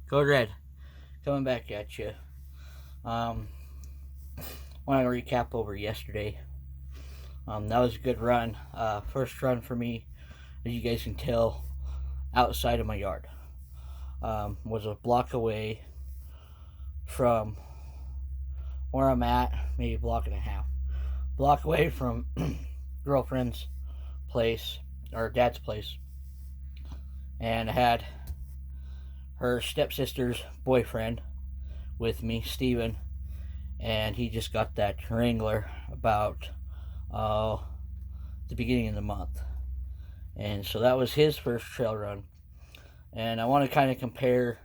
Code Red, coming back at you. Um, Want to recap over yesterday. That was a good run. First run for me, as you guys can tell, outside of my yard. Was a block away from where I'm at, maybe a block and a half. Block away from girlfriend's place, or dad's place, and I had her stepsister's boyfriend with me, Steven, and he just got that Wrangler about uh, the beginning of the month. And so that was his first trail run. And I want to kind of compare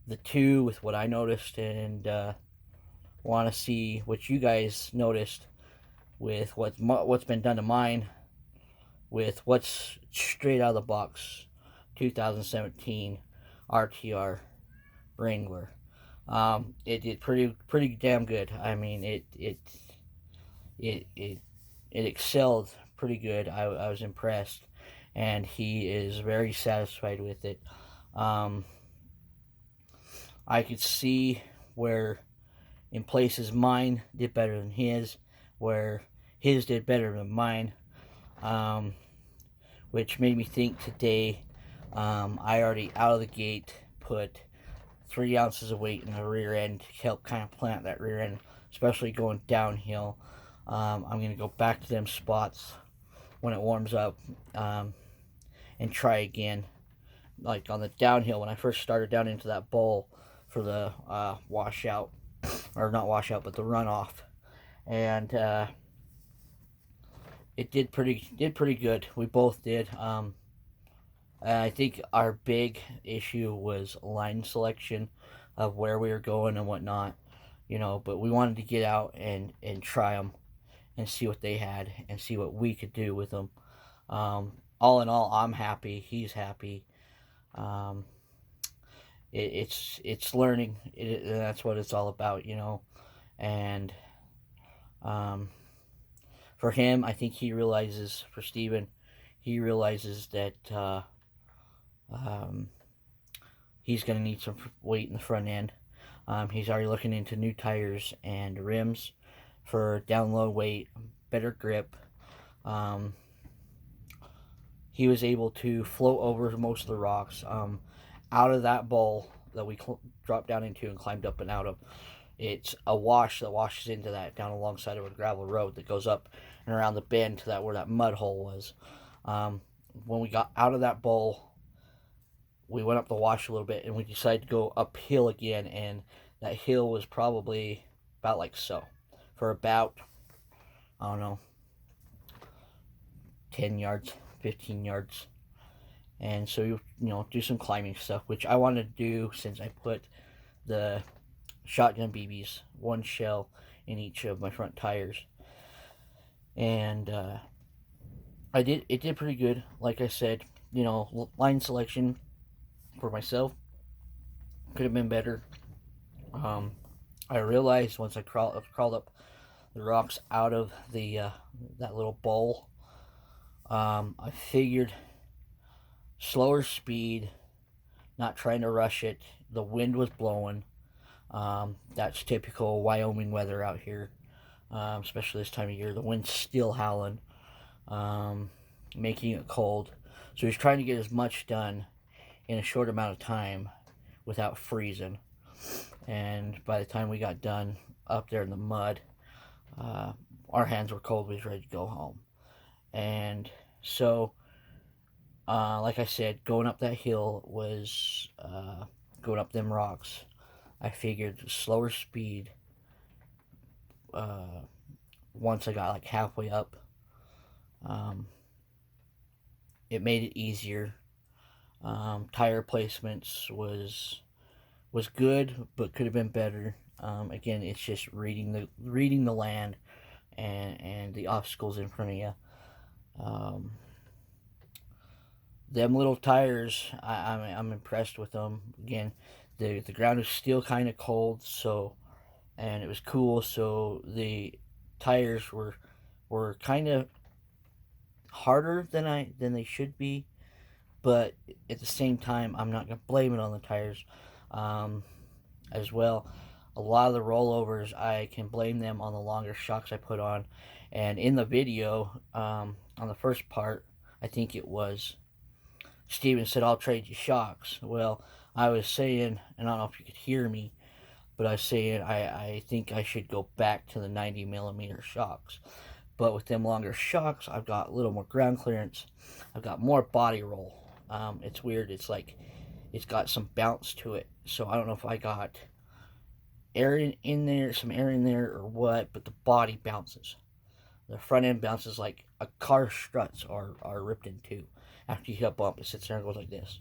the two with what I noticed and want to see what you guys noticed with what's been done to mine with what's straight out of the box 2017 RTR Wrangler. It did pretty damn good. I mean, it it it excelled pretty good. I was impressed, and he is very satisfied with it. Um, I could see where in places mine did better than his, where his did better than mine, um, which made me think today. I already out of the gate put 3 ounces of weight in the rear end to help kind of plant that rear end, especially going downhill. I'm going to go back to them spots when it warms up and try again. Like on the downhill, when I first started down into that bowl for the washout, or not washout, but the runoff, and it did pretty good. We both did. I think our big issue was line selection of where we were going and whatnot, But we wanted to get out and try them and see what they had and see what we could do with them. All in all, I'm happy. He's happy. Um, it's learning. That's what it's all about. And um, for him, I think he realizes. For Steven, he realizes that um, he's going to need some weight in the front end. He's already looking into new tires and rims for down low weight, better grip. Um, he was able to float over most of the rocks out of that bowl that we dropped down into and climbed up and out of. It's a wash that washes into that down alongside of a gravel road that goes up and around the bend to that where that mud hole was. Um, when we got out of that bowl, we went up the wash a little bit and we decided to go uphill again, and that hill was probably about like so for about, I don't know, 10 yards, 15 yards. And so do some climbing stuff, which I wanted to do since I put the shotgun BBs, one shell in each of my front tires. And it did pretty good. Like I said, line selection for myself could have been better. um, I realized once I crawled up the rocks out of the that little bowl, I figured slower speed, not trying to rush it. The wind was blowing. That's typical Wyoming weather out here, especially this time of year. The wind's still howling, making it cold. So he's trying to get as much done in a short amount of time without freezing. And by the time we got done up there in the mud, uh, our hands were cold. We was ready to go home. And so, like I said, going up that hill was going up them rocks. I figured slower speed. Uh, Once I got like halfway up, um, it made it easier. Tire placements was good, but could have been better. Again, it's just reading the land and the obstacles in front of you. Um, them little tires, I'm impressed with them. Again, the ground is still kind of cold, so and it was cool, so the tires were kind of harder than they should be, but at the same time, I'm not going to blame it on the tires as well. A lot of the rollovers, I can blame them on the longer shocks I put on. And in the video, on the first part, I think it was, Steven said, I'll trade you shocks. Well, I was saying, and I don't know if you could hear me, but I was saying I think I should go back to the 90 millimeter shocks. But with them longer shocks, I've got a little more ground clearance. I've got more body roll. It's weird. It's like it's got some bounce to it. So I don't know if I got air in there, some air in there or what, but the body bounces. The front end bounces like a car struts are ripped in two. After you hit a bump, it sits there and goes like this.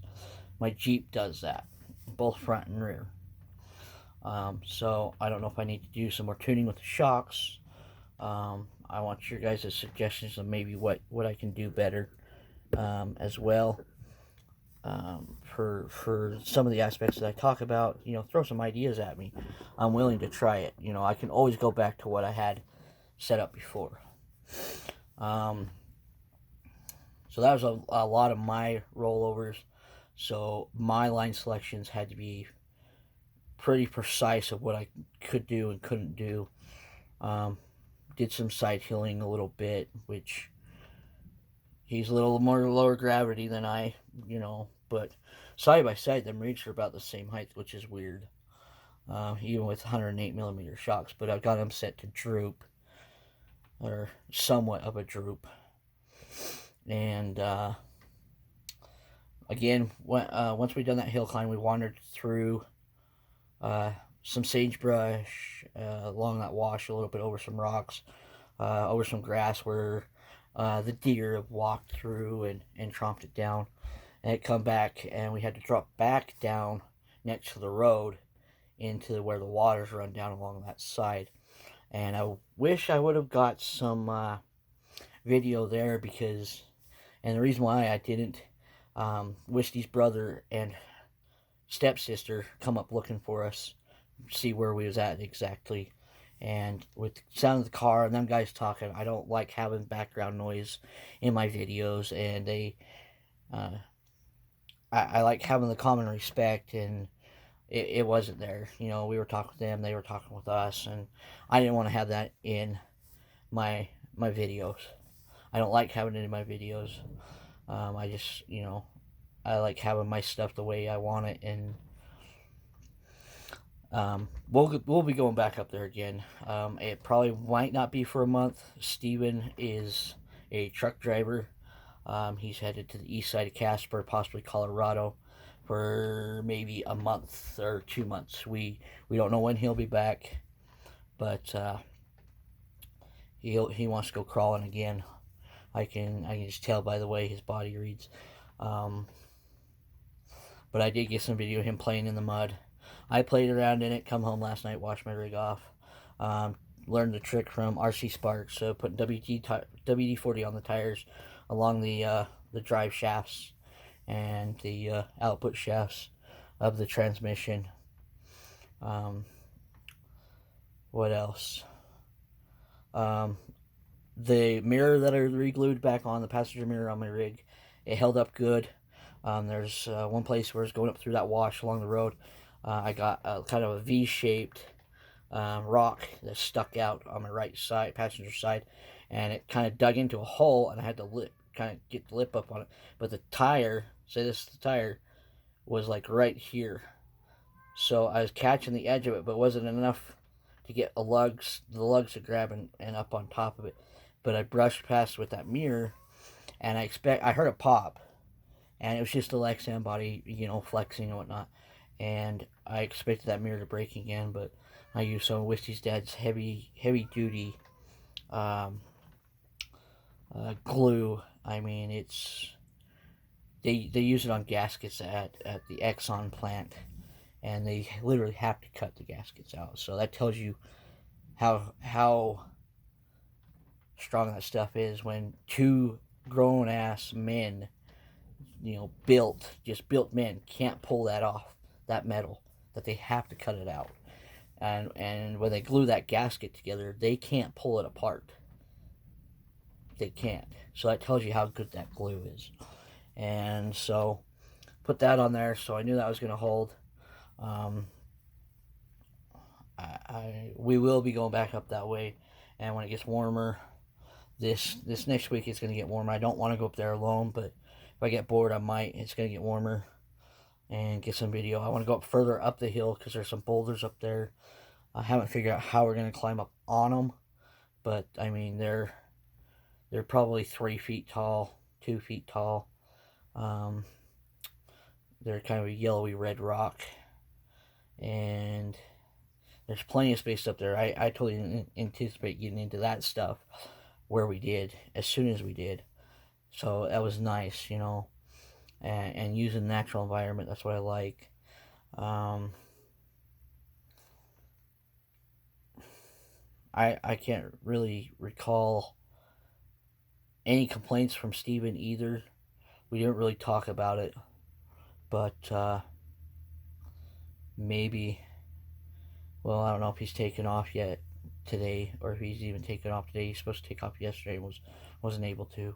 My Jeep does that, both front and rear. So I don't know if I need to do some more tuning with the shocks. I want your guys' suggestions of maybe what I can do better as well. For some of the aspects that I talk about, throw some ideas at me. I'm willing to try it. I can always go back to what I had set up before. So that was a lot of my rollovers. So my line selections had to be pretty precise of what I could do and couldn't do. Did some side hilling a little bit, which he's a little more lower gravity than I, but side by side, them rigs are about the same height, which is weird, even with 108 millimeter shocks. But I've got them set to droop, or somewhat of a droop. And again, once we'd done that hill climb, we wandered through some sagebrush along that wash, a little bit over some rocks, over some grass where the deer have walked through and tromped it down. And it come back, and we had to drop back down next to the road into where the waters run down along that side. And I wish I would have got some video there, because, and the reason why I didn't, Wishy's brother and stepsister come up looking for us, see where we was at exactly. And with the sound of the car and them guys talking, I don't like having background noise in my videos, and I like having the common respect, and it wasn't there. We were talking with them, they were talking with us, and I didn't want to have that in my videos. I don't like having it in my videos. I just, I like having my stuff the way I want it, and we'll be going back up there again. It probably might not be for a month. Steven is a truck driver. He's headed to the east side of Casper, possibly Colorado, for maybe a month or 2 months. We don't know when he'll be back, but he wants to go crawling again. I can just tell by the way his body reads. But I did get some video of him playing in the mud. I played around in it, come home last night, washed my rig off. Learned the trick from RC Sparks, so putting WD-40 on the tires along the drive shafts and the output shafts of the transmission. What else? The mirror that I re-glued back on, the passenger mirror on my rig, it held up good. There's one place where it's going up through that wash along the road. I got kind of a V-shaped rock that stuck out on my right side, passenger side, and it kind of dug into a hole, and I had to kind of get the lip up on it. But the tire, the tire, was like right here. So I was catching the edge of it, but it wasn't enough to get the lugs to grab and up on top of it. But I brushed past with that mirror, and I heard a pop, and it was just the Lexan body, flexing and whatnot. And I expected that mirror to break again, but I used some of Wishy's dad's heavy duty glue. I mean, they use it on gaskets at the Exxon plant, and they literally have to cut the gaskets out. So that tells you how strong that stuff is when two grown ass men, built men, can't pull that off, that metal, that they have to cut it out. And when they glue that gasket together, they can't pull it apart. They can't. So that tells you how good that glue is. And so put that on there, so I knew that was going to hold. We will be going back up that way, and when it gets warmer, this next week it's going to get warmer. I don't want to go up there alone, but if I get bored, I might. It's going to get warmer and get some video. I want to go up further up the hill because there's some boulders up there. I haven't figured out how we're going to climb up on them, but I mean they're probably 3 feet tall, 2 feet tall. They're kind of a yellowy red rock, and there's plenty of space up there. I totally didn't anticipate getting into that stuff where we did, as soon as we did. So that was nice, you know, and using natural environment, that's what I like. I can't really recall any complaints from Steven either. We didn't really talk about it, but maybe, well, I don't know if he's taken off yet today, or if he's even taken off today. He's supposed to take off yesterday and wasn't able to.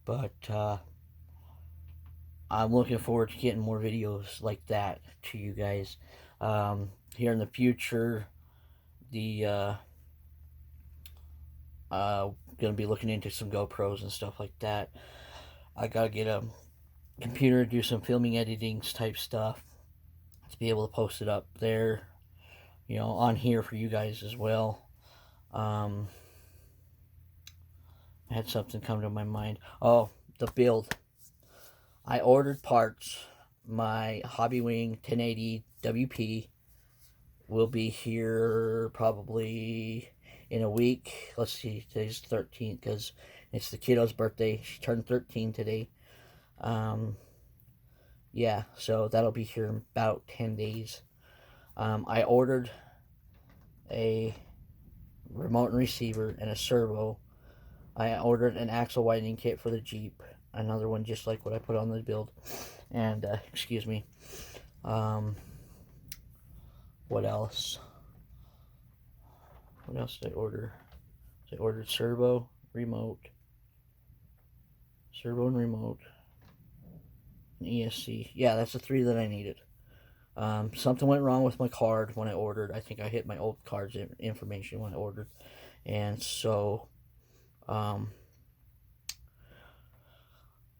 But I'm looking forward to getting more videos like that to you guys. Here in the future, gonna be looking into some GoPros and stuff like that. I gotta get a computer, do some filming, editing type stuff to be able to post it up there, you know, on here for you guys as well. I had something come to my mind. Oh, the build. I ordered parts. My Hobbywing 1080 WP will be here probably in a week. Let's see, today's 13th because it's the kiddo's birthday. She turned 13 today. Yeah, so that'll be here in about 10 days. I ordered a remote and receiver and a servo. I ordered an axle widening kit for the Jeep. Another one just like what I put on the build. And, excuse me. What else? What else did I order? I ordered servo, remote, and ESC. Yeah, that's the 3 that I needed. Something went wrong with my card when I ordered. I think I hit my old card's information when I ordered. And so,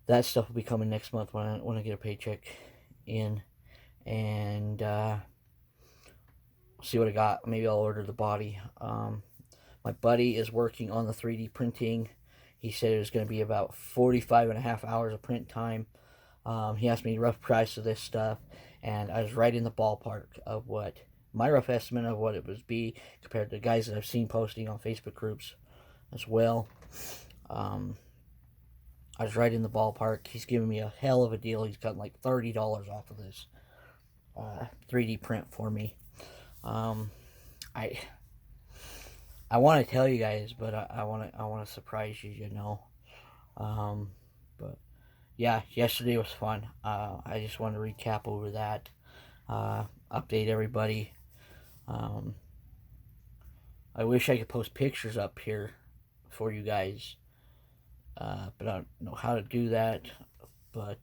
that stuff will be coming next month when I get a paycheck in. And, see what I got. Maybe I'll order the body. My buddy is working on the 3D printing. He said it was going to be about 45.5 hours of print time. He asked me the rough price of this stuff, and I was right in the ballpark of what my rough estimate of what it would be compared to the guys that I've seen posting on Facebook groups as well. I was right in the ballpark. He's giving me a hell of a deal. He's cutting like $30 off of this 3D print for me. I want to tell you guys, but I want to surprise you, you know. But yeah, yesterday was fun. I just want to recap over that, update everybody. I wish I could post pictures up here for you guys, but I don't know how to do that. But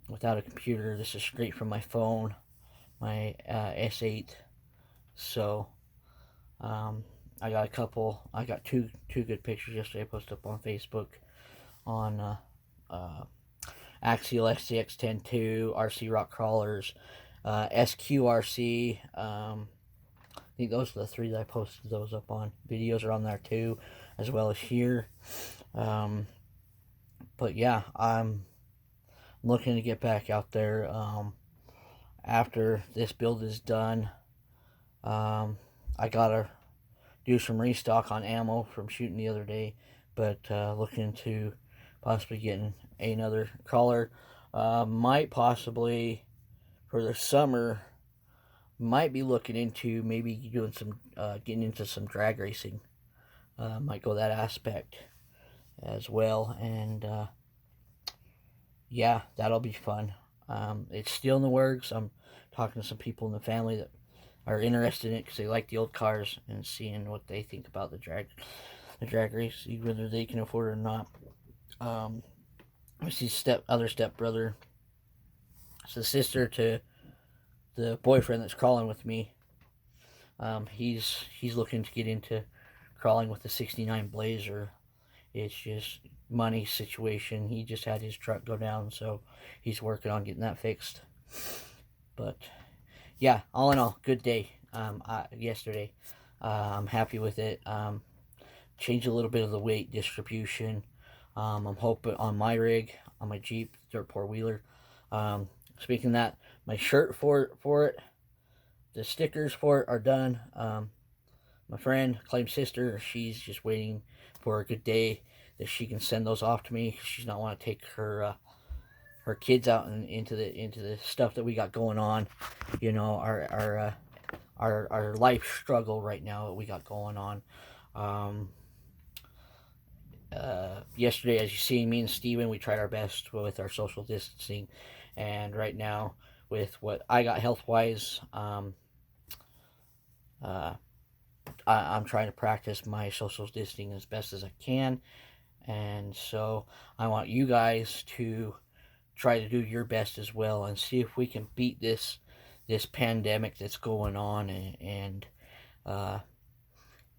without a computer, this is straight from my phone, my S8. So I got two good pictures yesterday. I posted up on Facebook on Axial XCX102, RC Rock Crawlers, SQRC. I think those are the 3 that I posted those up on. Videos are on there too, as well as here. But yeah, I'm looking to get back out there after this build is done. I gotta do some restock on ammo from shooting the other day, but looking to possibly getting another crawler. Might possibly for the summer, might be looking into maybe doing some getting into some drag racing. Might go that aspect as well, and yeah, that'll be fun. It's still in the works. I'm talking to some people in the family that are interested in it because they like the old cars, and seeing what they think about the drag race, whether they can afford it or not. it's his other stepbrother. It's the sister to the boyfriend that's crawling with me. He's looking to get into crawling with the '69 Blazer. It's just money situation. He just had his truck go down, so he's working on getting that fixed. But yeah, all in all, good day. Yesterday, I'm happy with it. Changed a little bit of the weight distribution. I'm hoping on my rig, on my Jeep Dirt 4-wheeler. Speaking of that, my shirt for it, the stickers for it are done. My friend, Claimed sister, she's just waiting for a good day that she can send those off to me. She's not want to take her kids out and into the stuff that we got going on. You know, our life struggle right now that we got going on. Yesterday, as you see, me and Steven, we tried our best with our social distancing, and right now, with what I got health-wise, I'm trying to practice my social distancing as best as I can, and so I want you guys to try to do your best as well, and see if we can beat this pandemic that's going on, and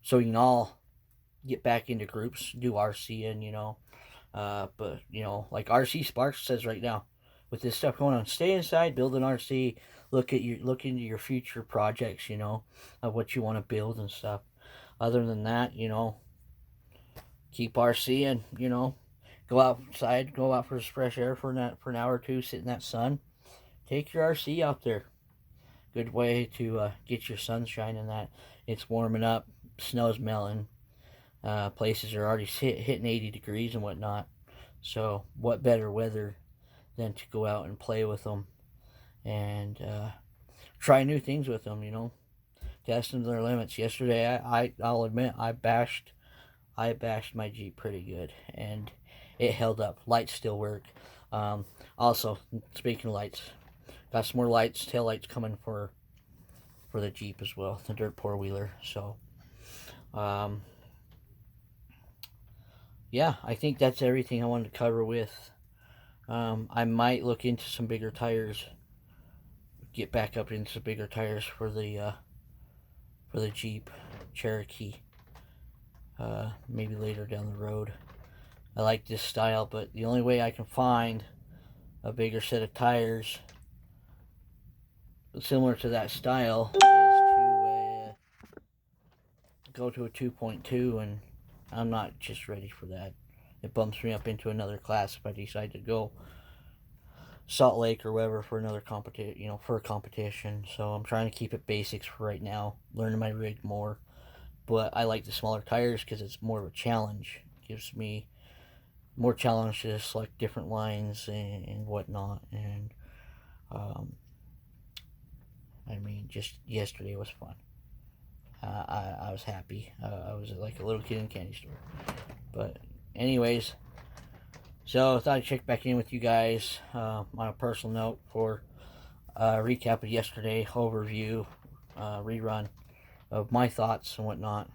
so we can all get back into groups, do RCing, you know. But you know, like RC Sparks says right now, with this stuff going on, stay inside, build an RC, look into your future projects, you know, of what you want to build and stuff. Other than that, you know, keep RCing, you know, go outside, go out for fresh air for an hour or two, sit in that sun. Take your RC out there. Good way to get your sunshine in that. It's warming up, snow's melting. Places are already hitting 80 degrees and whatnot. So what better weather than to go out and play with them and try new things with them, you know. Test them to their limits. Yesterday, I'll admit, I bashed my Jeep pretty good, and it held up. Lights still work. Also, speaking of lights, got some more lights, tail lights coming for the Jeep as well, the Dirt 4-wheeler. So, yeah, I think that's everything I wanted to cover with. I might look into some bigger tires, get back up into some bigger tires for the Jeep Cherokee. Maybe later down the road. I like this style, but the only way I can find a bigger set of tires similar to that style is to go to a 2.2, and I'm not just ready for that. It bumps me up into another class if I decide to go Salt Lake or wherever for another competition, you know, for a competition. So I'm trying to keep it basics for right now, learning my rig more. But I like the smaller tires because it's more of a challenge. It gives me more challenge to select different lines and whatnot. And I mean, just yesterday was fun. I was happy. I was like a little kid in a candy store. But anyways, so I thought I'd check back in with you guys on a personal note for a recap of yesterday, overview, rerun of my thoughts and whatnot.